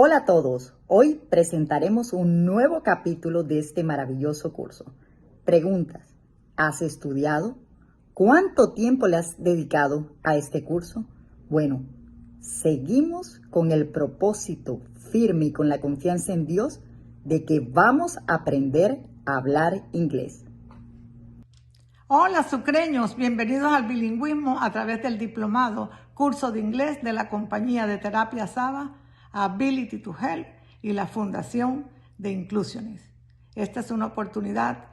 Hola a todos, hoy presentaremos un nuevo capítulo de este maravilloso curso. Preguntas, ¿has estudiado? ¿Cuánto tiempo le has dedicado a este curso? Bueno, seguimos con el propósito firme y con la confianza en Dios de que vamos a aprender a hablar inglés. Hola sucreños, bienvenidos al bilingüismo a través del diplomado Curso de Inglés de la compañía de terapia Saba, Ability to Help y la Fundación de Inclusiones. Esta es una oportunidad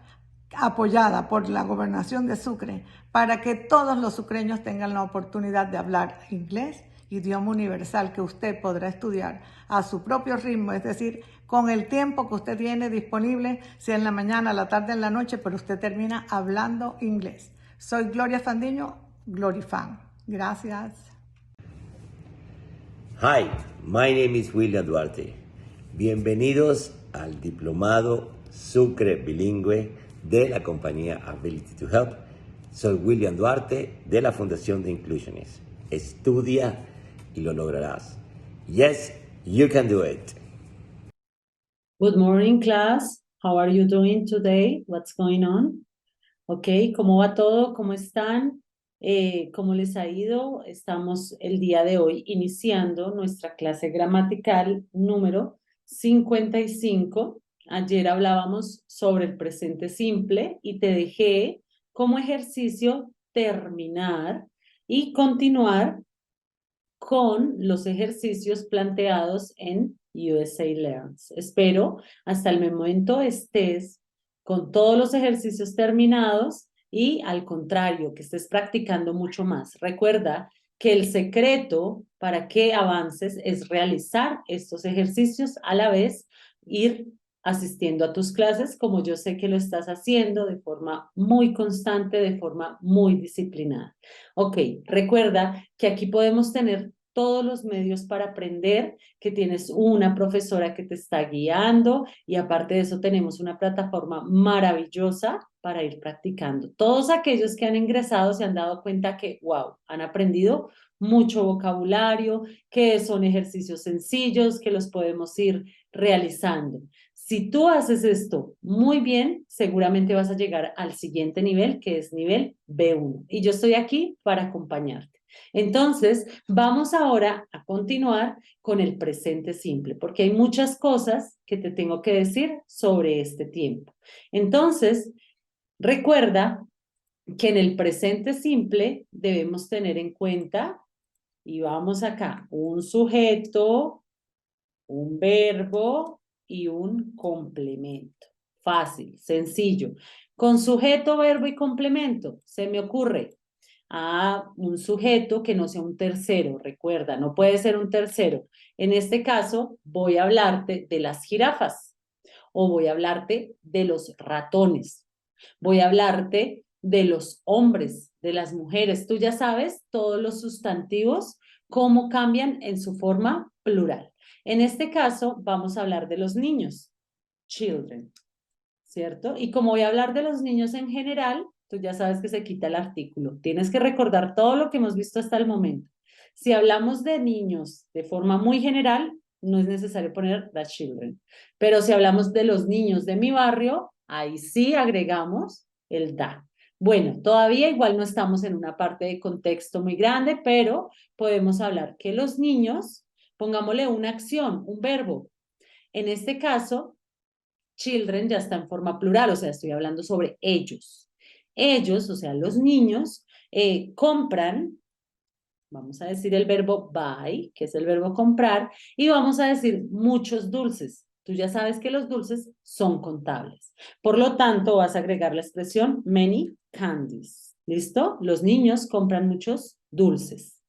apoyada por la Gobernación de Sucre para que todos los sucreños tengan la oportunidad de hablar inglés, idioma universal que usted podrá estudiar a su propio ritmo, es decir, con el tiempo que usted tiene disponible, sea en la mañana, la tarde, en la noche, pero usted termina hablando inglés. Soy Gloria Fandiño, Glorifan. Gracias. Hi, my name is William Duarte. Bienvenidos al diplomado Sucre Bilingüe de la compañía Ability to Help. Soy William Duarte de la Fundación de Inclusiones. Estudia y lo lograrás. Yes, you can do it. Good morning, class. How are you doing today? What's going on? Ok, ¿cómo va todo? ¿Cómo están? ¿Cómo les ha ido? Estamos el día de hoy iniciando nuestra clase gramatical número 55. Ayer hablábamos sobre el presente simple y te dejé como ejercicio terminar y continuar con los ejercicios planteados en USA Learns. Espero hasta el momento estés con todos los ejercicios terminados y al contrario, que estés practicando mucho más. Recuerda que el secreto para que avances es realizar estos ejercicios a la vez, ir asistiendo a tus clases, como yo sé que lo estás haciendo de forma muy constante, de forma muy disciplinada. Ok, recuerda que aquí podemos tener todos los medios para aprender, que tienes una profesora que te está guiando y aparte de eso tenemos una plataforma maravillosa para ir practicando. Todos aquellos que han ingresado se han dado cuenta que, wow, han aprendido mucho vocabulario, que son ejercicios sencillos, que los podemos ir realizando. Si tú haces esto muy bien, seguramente vas a llegar al siguiente nivel, que es nivel B1. Y yo estoy aquí para acompañarte. Entonces, vamos ahora a continuar con el presente simple, porque hay muchas cosas que te tengo que decir sobre este tiempo. Entonces, recuerda que en el presente simple debemos tener en cuenta, y vamos acá, un sujeto, un verbo y un complemento. Fácil, sencillo. Con sujeto, verbo y complemento, se me ocurre a un sujeto que no sea un tercero. Recuerda, no puede ser un tercero. En este caso, voy a hablarte de las jirafas o voy a hablarte de los ratones. Voy a hablarte de los hombres, de las mujeres. Tú ya sabes todos los sustantivos, cómo cambian en su forma plural. En este caso, vamos a hablar de los niños, children, ¿cierto? Y como voy a hablar de los niños en general, tú ya sabes que se quita el artículo. Tienes que recordar todo lo que hemos visto hasta el momento. Si hablamos de niños de forma muy general, no es necesario poner the children. Pero si hablamos de los niños de mi barrio, ahí sí agregamos el da. Bueno, todavía igual no estamos en una parte de contexto muy grande, pero podemos hablar que los niños, pongámosle una acción, un verbo. En este caso, children ya está en forma plural, o sea, estoy hablando sobre ellos. Ellos, o sea, los niños, compran, vamos a decir el verbo buy, que es el verbo comprar, y vamos a decir muchos dulces. Tú ya sabes que los dulces son contables. Por lo tanto, vas a agregar la expresión many candies. ¿Listo? Los niños compran muchos dulces.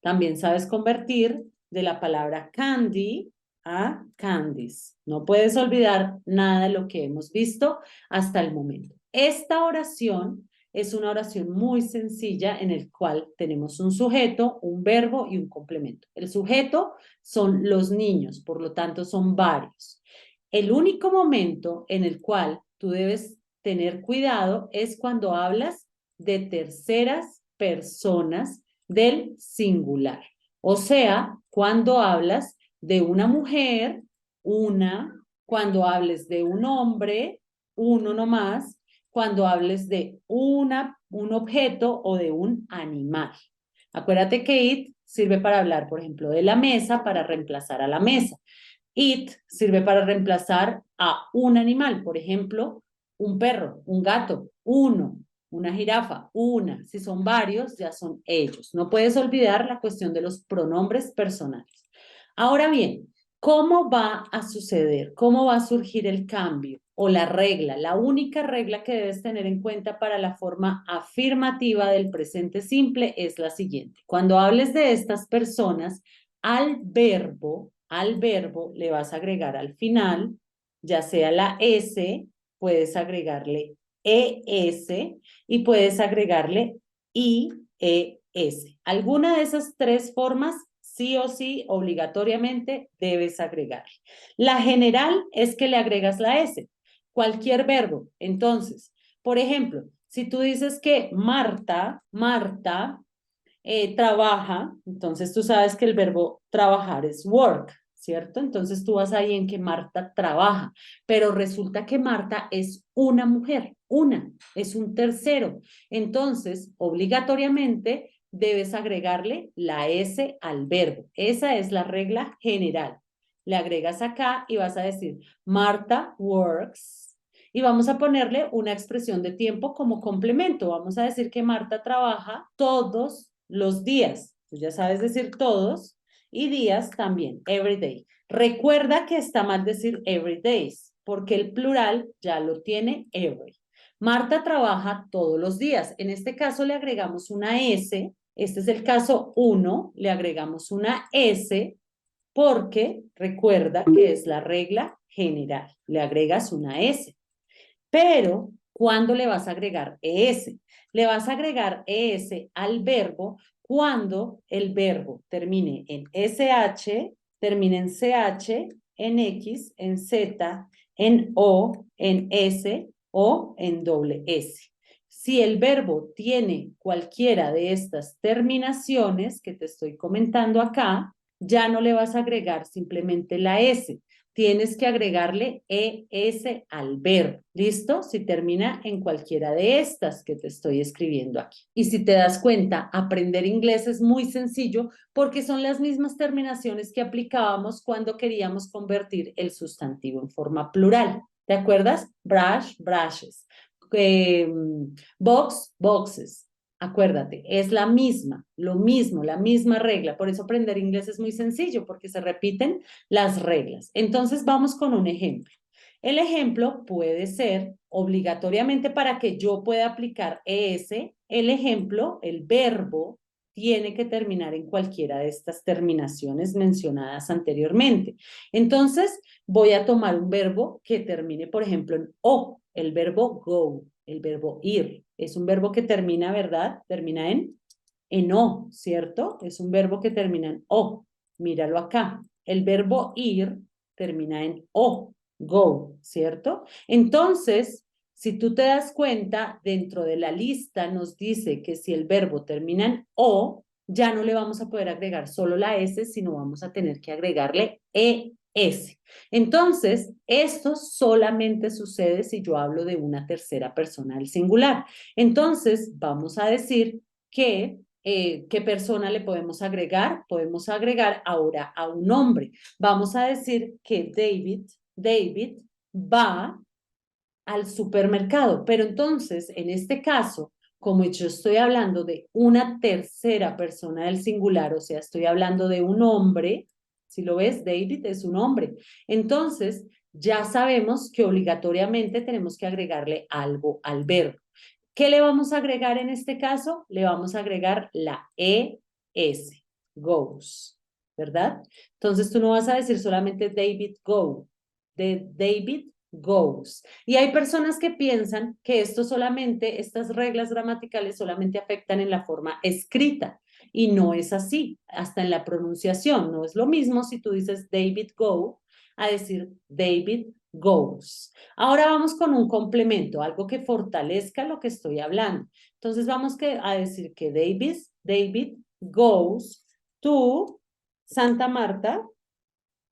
También sabes convertir de la palabra candy a candies. No puedes olvidar nada de lo que hemos visto hasta el momento. Esta oración es una oración muy sencilla en el cual tenemos un sujeto, un verbo y un complemento. El sujeto son los niños, por lo tanto son varios. El único momento en el cual tú debes tener cuidado es cuando hablas de terceras personas del singular. O sea, cuando hablas de una mujer, una. Cuando hables de un hombre, uno nomás. Cuando hables de un objeto o de un animal. Acuérdate que it sirve para hablar, por ejemplo, de la mesa, para reemplazar a la mesa. It sirve para reemplazar a un animal, por ejemplo, un perro, un gato, uno, una jirafa, una. Si son varios, ya son ellos. No puedes olvidar la cuestión de los pronombres personales. Ahora bien, ¿cómo va a suceder? ¿Cómo va a surgir el cambio o la regla? La única regla que debes tener en cuenta para la forma afirmativa del presente simple es la siguiente. Cuando hables de estas personas, al verbo le vas a agregar al final, ya sea la S, puedes agregarle ES y puedes agregarle IES. Alguna de esas tres formas sí o sí, obligatoriamente debes agregarle. La general es que le agregas la S. Cualquier verbo. Entonces, por ejemplo, si tú dices que Marta trabaja, entonces tú sabes que el verbo trabajar es work, ¿cierto? Entonces tú vas ahí en que Marta trabaja, pero resulta que Marta es una mujer, es un tercero. Entonces, obligatoriamente debes agregarle la S al verbo. Esa es la regla general. Le agregas acá y vas a decir, Marta works. Y vamos a ponerle una expresión de tiempo como complemento. Vamos a decir que Marta trabaja todos los días. Tú ya sabes decir todos y días también, every day. Recuerda que está mal decir every days, porque el plural ya lo tiene every. Marta trabaja todos los días. En este caso le agregamos una S. Este es el caso 1. Le agregamos una S porque recuerda que es la regla general. Le agregas una S. Pero, ¿cuándo le vas a agregar ES? Le vas a agregar ES al verbo cuando el verbo termine en SH, termine en CH, en X, en Z, en O, en S o en doble S. Si el verbo tiene cualquiera de estas terminaciones que te estoy comentando acá, ya no le vas a agregar simplemente la S, tienes que agregarle ES al verbo. ¿Listo? Si termina en cualquiera de estas que te estoy escribiendo aquí. Y si te das cuenta, aprender inglés es muy sencillo porque son las mismas terminaciones que aplicábamos cuando queríamos convertir el sustantivo en forma plural. ¿Te acuerdas? Brush, brushes. Box, boxes. Acuérdate, es la misma, lo mismo, la misma regla. Por eso aprender inglés es muy sencillo, porque se repiten las reglas. Entonces vamos con un ejemplo. El ejemplo puede ser obligatoriamente para que yo pueda aplicar ES, el ejemplo, el verbo, tiene que terminar en cualquiera de estas terminaciones mencionadas anteriormente. Entonces voy a tomar un verbo que termine, por ejemplo, en O, el verbo go, el verbo ir. Es un verbo que termina, ¿verdad? Termina en O, ¿cierto? Es un verbo que termina en O. Míralo acá. El verbo ir termina en O, go, ¿cierto? Entonces, si tú te das cuenta, dentro de la lista nos dice que si el verbo termina en O, ya no le vamos a poder agregar solo la S, sino vamos a tener que agregarle ES. Entonces, esto solamente sucede si yo hablo de una tercera persona del singular. Entonces, vamos a decir que ¿qué persona le podemos agregar? Podemos agregar ahora a un hombre. Vamos a decir que David va al supermercado, pero entonces, en este caso, como yo estoy hablando de una tercera persona del singular, o sea, estoy hablando de un hombre, si lo ves, David es un hombre. Entonces, ya sabemos que obligatoriamente tenemos que agregarle algo al verbo. ¿Qué le vamos a agregar en este caso? Le vamos a agregar la ES, goes, ¿verdad? Entonces tú no vas a decir solamente David go, de David goes. Y hay personas que piensan que esto solamente, estas reglas gramaticales solamente afectan en la forma escrita. Y no es así, hasta en la pronunciación. No es lo mismo si tú dices David go a decir David goes. Ahora vamos con un complemento, algo que fortalezca lo que estoy hablando. Entonces vamos a decir que David goes to Santa Marta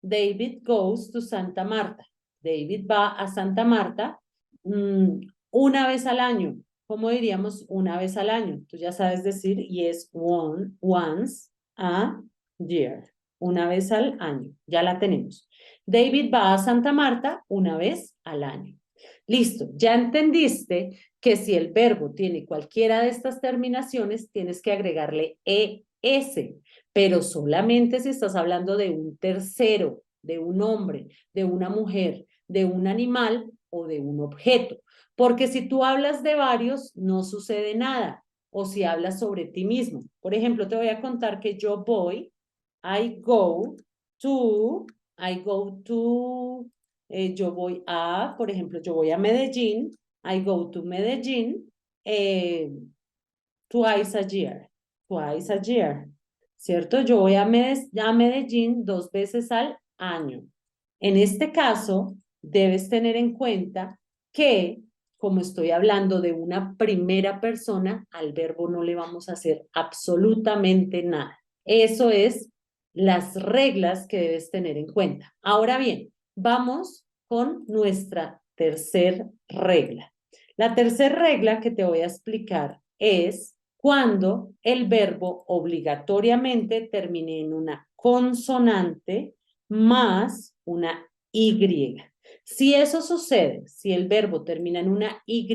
David goes to Santa Marta. David va a Santa Marta una vez al año. ¿Cómo diríamos una vez al año? Tú ya sabes decir, y es once a year. Una vez al año. Ya la tenemos. David va a Santa Marta una vez al año. Listo, ya entendiste que si el verbo tiene cualquiera de estas terminaciones, tienes que agregarle ES, pero solamente si estás hablando de un tercero, de un hombre, de una mujer, de un animal o de un objeto. Porque si tú hablas de varios, no sucede nada. O si hablas sobre ti mismo. Por ejemplo, te voy a contar que yo voy, I go to, yo voy a, por ejemplo, yo voy a Medellín, I go to Medellín twice a year, ¿cierto? Yo voy a Medellín 2 veces al año. En este caso, debes tener en cuenta que, como estoy hablando de una primera persona, al verbo no le vamos a hacer absolutamente nada. Eso es las reglas que debes tener en cuenta. Ahora bien, vamos con nuestra tercera regla. La tercera regla que te voy a explicar es cuando el verbo obligatoriamente termine en una consonante más una Y. Si eso sucede, si el verbo termina en una Y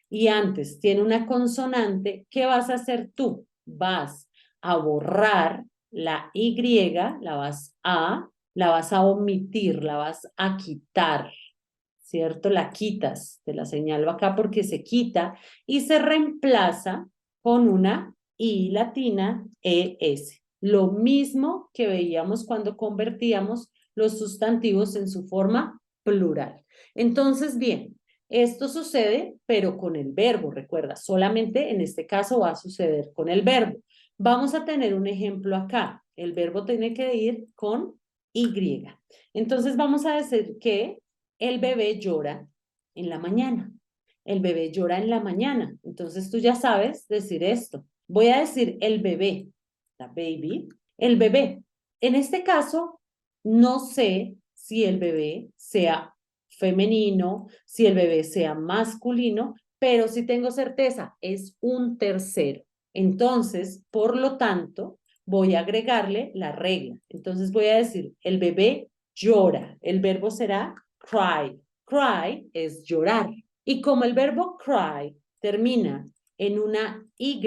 y antes tiene una consonante, ¿qué vas a hacer tú? Vas a borrar la Y, la vas a omitir, la vas a quitar, ¿cierto? La quitas, te la señalo acá porque se quita y se reemplaza con una I latina ES. Lo mismo que veíamos cuando convertíamos los sustantivos en su forma plural. Entonces, bien, esto sucede, pero con el verbo, recuerda, solamente en este caso va a suceder con el verbo. Vamos a tener un ejemplo acá. El verbo tiene que ir con Y. Entonces vamos a decir que el bebé llora en la mañana. El bebé llora en la mañana. Entonces tú ya sabes decir esto. Voy a decir el bebé, la baby, el bebé. En este caso, no sé si el bebé sea femenino, si el bebé sea masculino, pero sí tengo certeza, es un tercero. Entonces, por lo tanto, voy a agregarle la regla. Entonces voy a decir, el bebé llora. El verbo será cry. Cry es llorar. Y como el verbo cry termina en una Y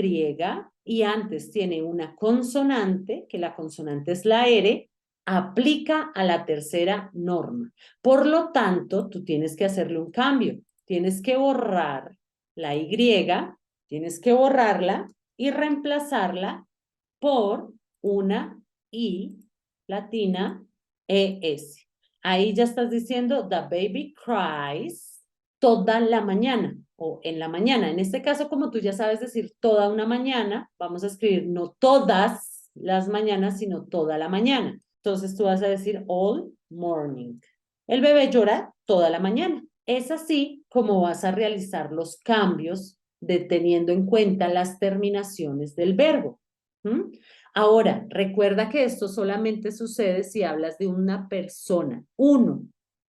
y antes tiene una consonante, que la consonante es la R, aplica a la tercera norma. Por lo tanto, tú tienes que hacerle un cambio. Tienes que borrar la Y, tienes que borrarla y reemplazarla por una I latina ES. Ahí ya estás diciendo, the baby cries toda la mañana o en la mañana. En este caso, como tú ya sabes decir toda una mañana, vamos a escribir no todas las mañanas, sino toda la mañana. Entonces tú vas a decir all morning. El bebé llora toda la mañana. Es así como vas a realizar los cambios teniendo en cuenta las terminaciones del verbo. Ahora, recuerda que esto solamente sucede si hablas de una persona, uno,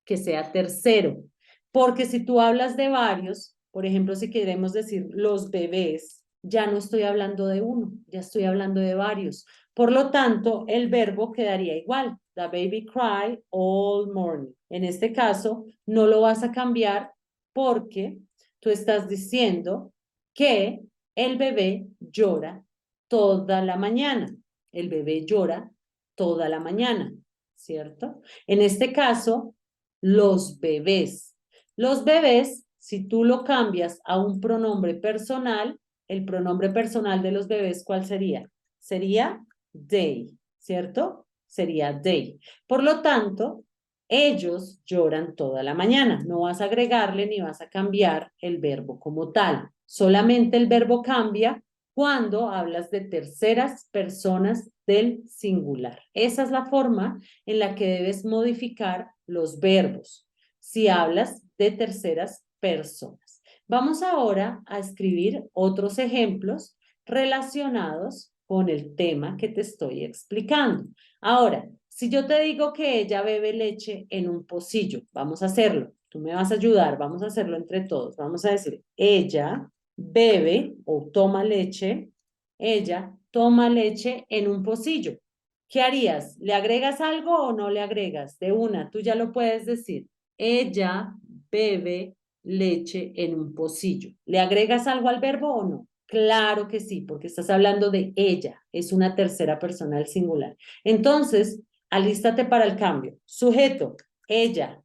que sea tercero, porque si tú hablas de varios, por ejemplo, si queremos decir los bebés, ya no estoy hablando de uno, ya estoy hablando de varios. Por lo tanto, el verbo quedaría igual, the baby cry all morning. En este caso, no lo vas a cambiar porque tú estás diciendo que el bebé llora toda la mañana. El bebé llora toda la mañana, ¿cierto? En este caso, los bebés. Los bebés, si tú lo cambias a un pronombre personal, el pronombre personal de los bebés, ¿cuál sería? Sería they, ¿cierto? Sería they. Por lo tanto, ellos lloran toda la mañana. No vas a agregarle ni vas a cambiar el verbo como tal. Solamente el verbo cambia cuando hablas de terceras personas del singular. Esa es la forma en la que debes modificar los verbos si hablas de terceras personas. Vamos ahora a escribir otros ejemplos relacionados con el tema que te estoy explicando. Ahora, Si yo te digo que ella bebe leche en un pocillo, vamos a hacerlo. Tú me vas a ayudar, vamos a hacerlo entre todos. Vamos a decir, ella bebe o toma leche, ella toma leche en un pocillo. ¿Qué harías? ¿Le agregas algo o no le agregas? De una, tú ya lo puedes decir. Ella bebe leche en un pocillo. ¿Le agregas algo al verbo o no? Claro que sí, porque estás hablando de ella. Es una tercera persona del singular. Entonces, alístate para el cambio. Sujeto, ella.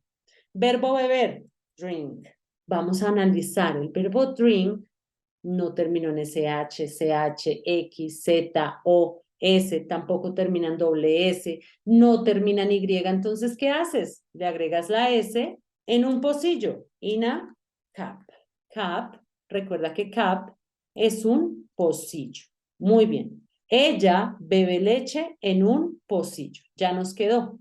Verbo beber, drink. Vamos a analizar. El verbo drink no terminó en SH, CH, X, Z, O, S, tampoco termina en doble S, no termina en Y. Entonces, ¿qué haces? Le agregas la S en un pocillo. In a cup. Cup, recuerda que cup es un pocillo. Muy bien. Ella bebe leche en un pocillo. Ya nos quedó.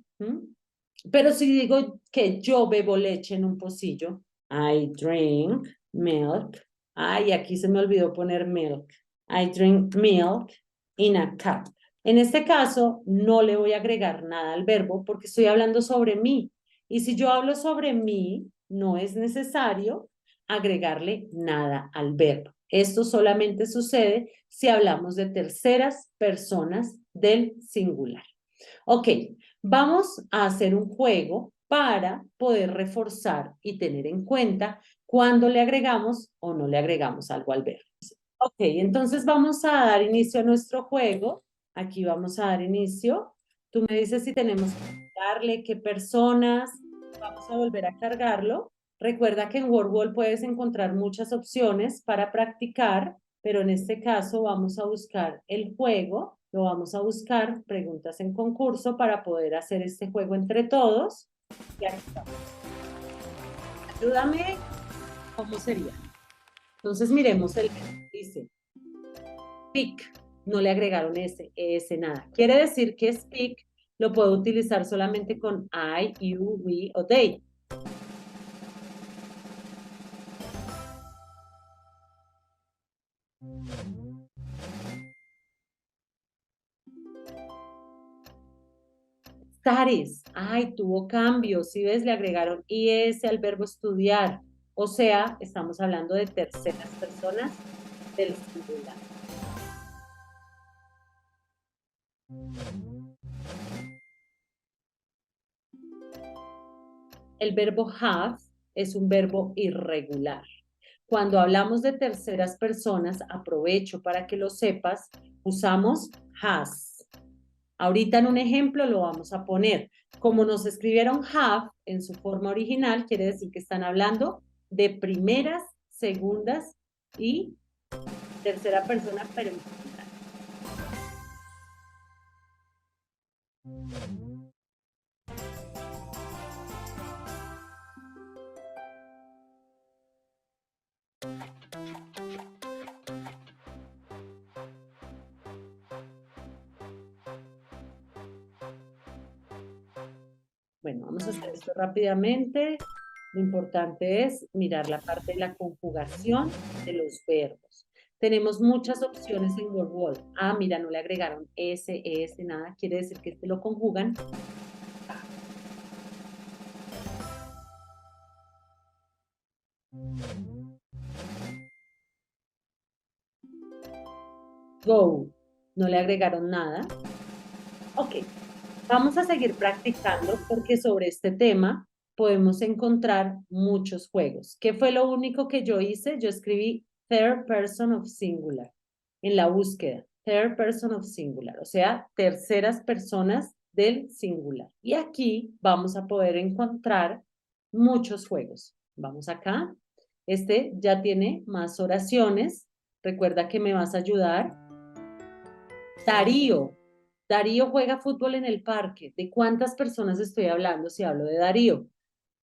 Pero si digo que yo bebo leche en un pocillo, I drink milk. Ay, aquí se me olvidó poner milk. I drink milk in a cup. En este caso, no le voy a agregar nada al verbo porque estoy hablando sobre mí. Y si yo hablo sobre mí, no es necesario agregarle nada al verbo. Esto solamente sucede si hablamos de terceras personas del singular. Ok, vamos a hacer un juego para poder reforzar y tener en cuenta cuando le agregamos o no le agregamos algo al verbo. Ok, entonces vamos a dar inicio a nuestro juego. Aquí vamos a dar inicio. Tú me dices si tenemos que darle, qué personas. Vamos a volver a cargarlo. Recuerda que en WordWall puedes encontrar muchas opciones para practicar, pero en este caso vamos a buscar el juego, lo vamos a buscar, preguntas en concurso para poder hacer este juego entre todos. Y aquí estamos. Ayúdame, ¿cómo sería? Entonces miremos el que dice speak, no le agregaron ese, nada. Quiere decir que speak lo puedo utilizar solamente con I, you, we o they. Studies, ay, tuvo cambios, si ves, le agregaron IS al verbo estudiar. O sea, estamos hablando de terceras personas del singular. El verbo have es un verbo irregular. Cuando hablamos de terceras personas, aprovecho para que lo sepas, usamos has. Ahorita en un ejemplo lo vamos a poner. Como nos escribieron have en su forma original, quiere decir que están hablando de primeras, segundas y tercera persona, pero en plural. Bueno, vamos a hacer esto rápidamente. Lo importante es mirar la parte de la conjugación de los verbos. Tenemos muchas opciones en WordWall. Ah, mira, no le agregaron S, nada. Quiere decir que este lo conjugan. Go. No le agregaron nada. Ok. Vamos a seguir practicando porque sobre este tema podemos encontrar muchos juegos. ¿Qué fue lo único que yo hice? Yo escribí third person of singular en la búsqueda. Third person of singular, o sea, terceras personas del singular. Y aquí vamos a poder encontrar muchos juegos. Vamos acá. Este ya tiene más oraciones. Recuerda que me vas a ayudar. Darío. Darío juega fútbol en el parque. ¿De cuántas personas estoy hablando si hablo de Darío?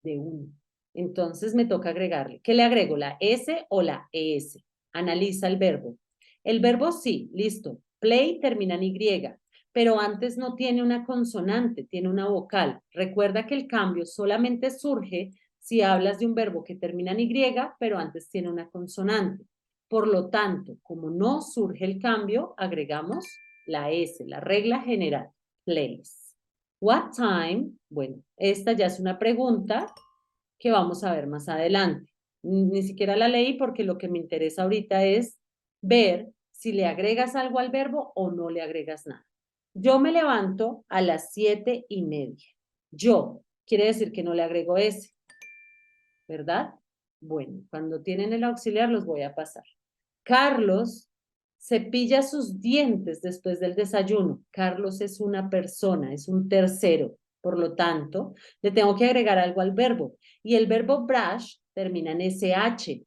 De uno. Entonces me toca agregarle. ¿Qué le agrego? ¿La S o la ES? Analiza el verbo. El verbo sí, listo. Play termina en Y, pero antes no tiene una consonante, tiene una vocal. Recuerda que el cambio solamente surge si hablas de un verbo que termina en Y, pero antes tiene una consonante. Por lo tanto, como no surge el cambio, agregamos la S, la regla general, plays. What time? Bueno, esta ya es una pregunta que vamos a ver más adelante. Ni siquiera la leí porque lo que me interesa ahorita es ver si le agregas algo al verbo o no le agregas nada. Yo me levanto a las 7:30. Yo, quiere decir que no le agrego ese, ¿verdad? Bueno, cuando tienen el auxiliar los voy a pasar. Carlos cepilla sus dientes después del desayuno. Carlos es una persona, es un tercero. Por lo tanto, le tengo que agregar algo al verbo. Y el verbo brush termina en SH.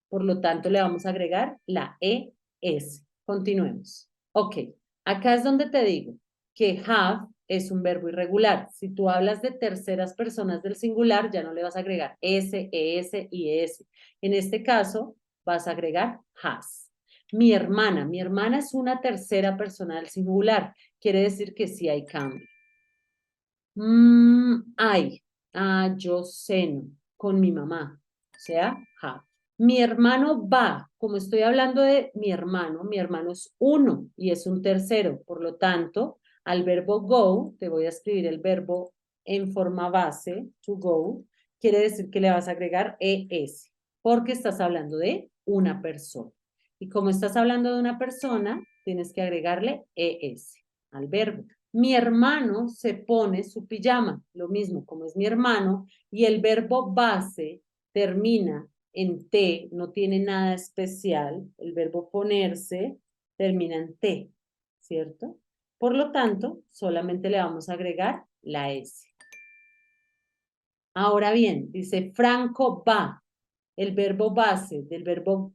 Por lo tanto, le vamos a agregar la ES. Continuemos. Ok, acá es donde te digo que have es un verbo irregular. Si tú hablas de terceras personas del singular, ya no le vas a agregar S, ES y ES. En este caso, vas a agregar has. Mi hermana es una tercera persona del singular. Quiere decir que sí hay cambio. Yo ceno con mi mamá, o sea, have. Mi hermano va, como estoy hablando de mi hermano es uno y es un tercero. Por lo tanto, al verbo go, te voy a escribir el verbo en forma base, to go, quiere decir que le vas a agregar es, porque estás hablando de una persona. Y como estás hablando de una persona, tienes que agregarle es al verbo. Mi hermano se pone su pijama, lo mismo, como es mi hermano, y el verbo base termina en T, no tiene nada especial, el verbo ponerse termina en T, ¿cierto? Por lo tanto, solamente le vamos a agregar la S. Ahora bien, dice Franco va. El verbo base del verbo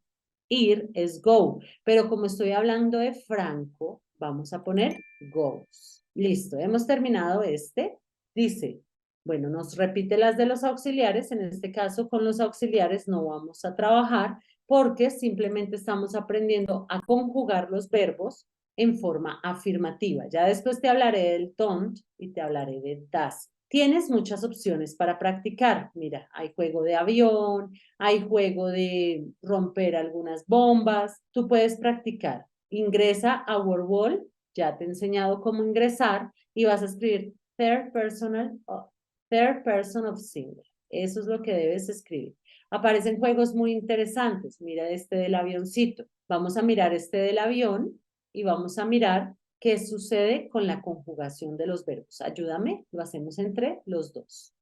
ir es go, pero como estoy hablando de Franco, vamos a poner goes. Listo, hemos terminado este. Dice, bueno, nos repite las de los auxiliares. En este caso, con los auxiliares no vamos a trabajar porque simplemente estamos aprendiendo a conjugar los verbos en forma afirmativa. Ya después te hablaré del don't y te hablaré del does. Tienes muchas opciones para practicar. Mira, hay juego de avión, hay juego de romper algunas bombas. Tú puedes practicar. Ingresa a WordWall. Ya te he enseñado cómo ingresar y vas a escribir third person of singular. Eso es lo que debes escribir. Aparecen juegos muy interesantes. Mira este del avioncito. Vamos a mirar este del avión y vamos a mirar qué sucede con la conjugación de los verbos. Ayúdame, lo hacemos entre los dos.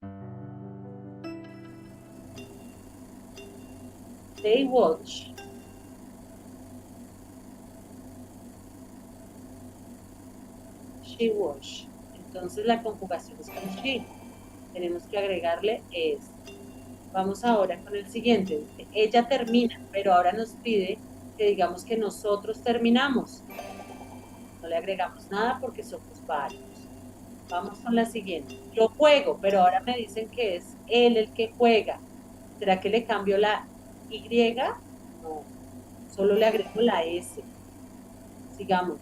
They watch. She watch. Entonces la conjugación es con she. Tenemos que agregarle es. Vamos ahora con el siguiente. Ella termina, pero ahora nos pide que digamos que nosotros terminamos. No le agregamos nada porque somos varios. Vamos con la siguiente. Yo juego, pero ahora me dicen que es él el que juega. ¿Será que le cambio la Y? No, solo le agrego la S. Sigamos.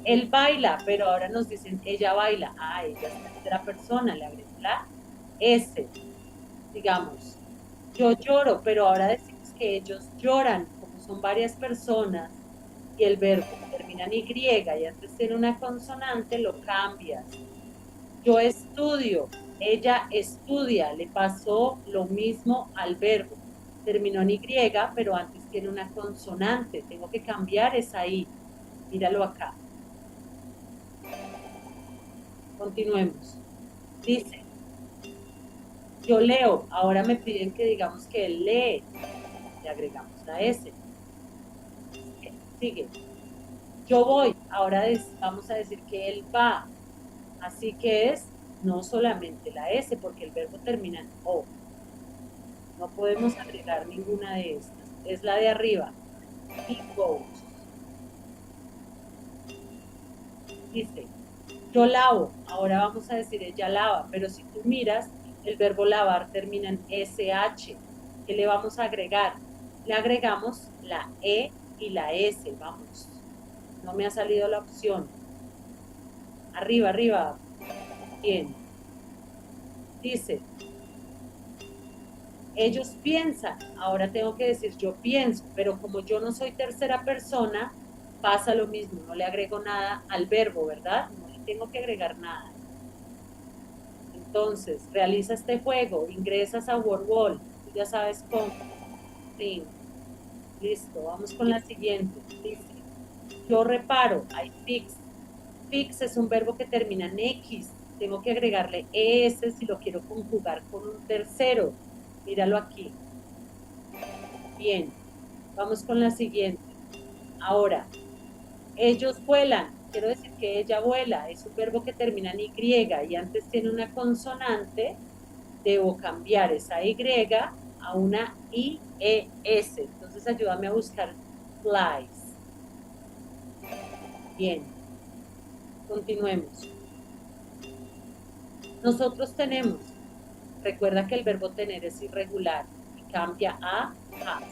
Él baila, pero ahora nos dicen ella baila. Ella es tercera persona, le agrego la S. Sigamos. Yo lloro, pero ahora decimos que ellos lloran, como son varias personas y el verbo termina en Y y antes tiene una consonante, lo cambias. Yo estudio, ella estudia, le pasó lo mismo al verbo. Terminó en Y, pero antes tiene una consonante. Tengo que cambiar esa I. Míralo acá. Continuemos. Dice, yo leo. Ahora me piden que digamos que él lee. Le agregamos la S. Sigue. Yo voy. Ahora vamos a decir que él va. Así que es no solamente la S, porque el verbo termina en O. No podemos agregar ninguna de estas. Es la de arriba. He goes. Dice, yo lavo. Ahora vamos a decir ella lava. Pero si tú miras, el verbo lavar termina en SH. ¿Qué le vamos a agregar? Le agregamos la E y la S. Vamos. No me ha salido la opción. Arriba, arriba. Bien. Dice, ellos piensan. Ahora tengo que decir yo pienso, pero como yo no soy tercera persona, pasa lo mismo. No le agrego nada al verbo, ¿verdad? No le tengo que agregar nada. Entonces, realiza este juego, ingresas a WordWall, tú ya sabes cómo. Sí. Listo, vamos con la siguiente. Dice, yo reparo, I fix. Fix es un verbo que termina en X. Tengo que agregarle ES si lo quiero conjugar con un tercero. Míralo aquí. Bien, vamos con la siguiente. Ahora, ellos vuelan. Quiero decir que ella vuela. Es un verbo que termina en Y y antes tiene una consonante. Debo cambiar esa Y a una IES. Entonces ayúdame a buscar flies. Bien, continuemos. Nosotros tenemos, recuerda que el verbo tener es irregular y cambia a has.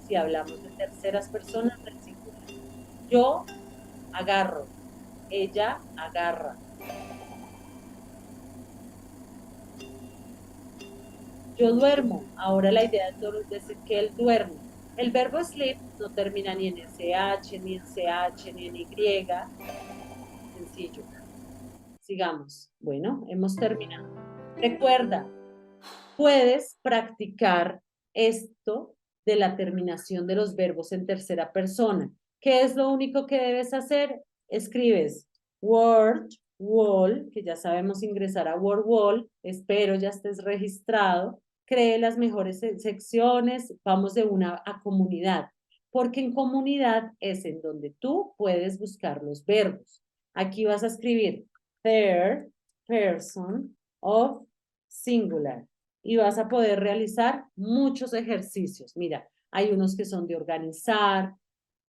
Si hablamos de terceras personas, del singular. Yo agarro, ella agarra. Yo duermo, ahora la idea es decir que él duerme. El verbo sleep no termina ni en SH, ni en CH, ni en Y. Sencillo. Sigamos. Bueno, hemos terminado. Recuerda, puedes practicar esto de la terminación de los verbos en tercera persona. ¿Qué es lo único que debes hacer? Escribes Word, Wall, que ya sabemos ingresar a WordWall, espero ya estés registrado, cree las mejores secciones, vamos de una a comunidad, porque en comunidad es en donde tú puedes buscar los verbos. Aquí vas a escribir third person of singular y vas a poder realizar muchos ejercicios. Mira, hay unos que son de organizar.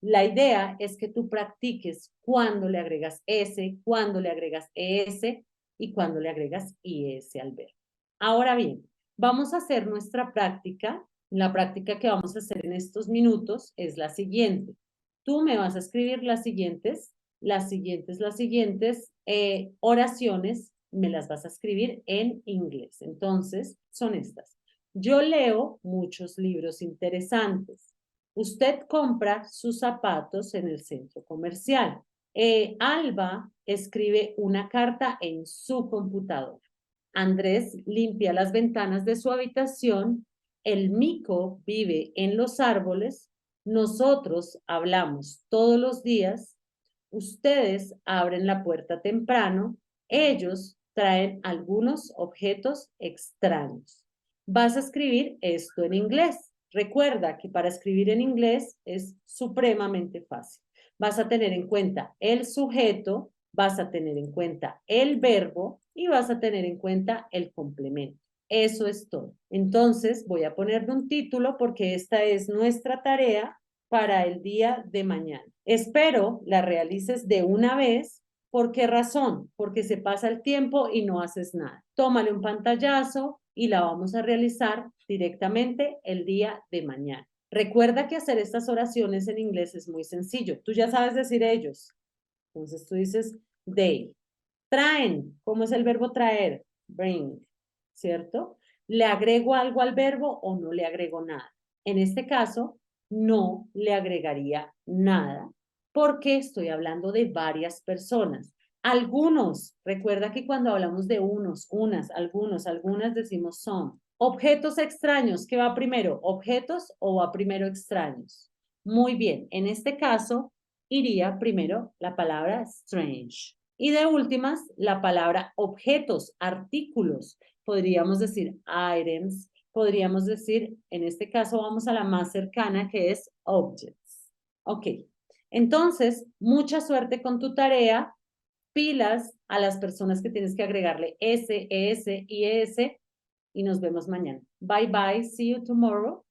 La idea es que tú practiques cuando le agregas S, cuando le agregas ES y cuando le agregas IS al verbo. Ahora bien, vamos a hacer nuestra práctica. La práctica que vamos a hacer en estos minutos es la siguiente. Tú me vas a escribir las siguientes oraciones, me las vas a escribir en inglés. Entonces, son estas. Yo leo muchos libros interesantes. Usted compra sus zapatos en el centro comercial. Alba escribe una carta en su computadora. Andrés limpia las ventanas de su habitación. El mico vive en los árboles. Nosotros hablamos todos los días. Ustedes abren la puerta temprano. Ellos traen algunos objetos extraños. Vas a escribir esto en inglés. Recuerda que para escribir en inglés es supremamente fácil. Vas a tener en cuenta el sujeto, vas a tener en cuenta el verbo y vas a tener en cuenta el complemento. Eso es todo. Entonces voy a ponerle un título porque esta es nuestra tarea para el día de mañana. Espero la realices de una vez. ¿Por qué razón? Porque se pasa el tiempo y no haces nada. Tómale un pantallazo y la vamos a realizar directamente el día de mañana. Recuerda que hacer estas oraciones en inglés es muy sencillo. Tú ya sabes decir ellos. Entonces tú dices they. Traen. ¿Cómo es el verbo traer? Bring. ¿Cierto? ¿Le agrego algo al verbo o no le agrego nada? En este caso, no le agregaría nada porque estoy hablando de varias personas. Algunos, recuerda que cuando hablamos de unos, unas, algunas decimos son. Objetos extraños, ¿qué va primero? ¿Objetos o va primero extraños? Muy bien, en este caso iría primero la palabra strange. Y de últimas, la palabra objetos, artículos. Podríamos decir items, podríamos decir, en este caso vamos a la más cercana que es objects. Ok, entonces, mucha suerte con tu tarea, pilas a las personas que tienes que agregarle S, ES y ES y nos vemos mañana. Bye bye, see you tomorrow.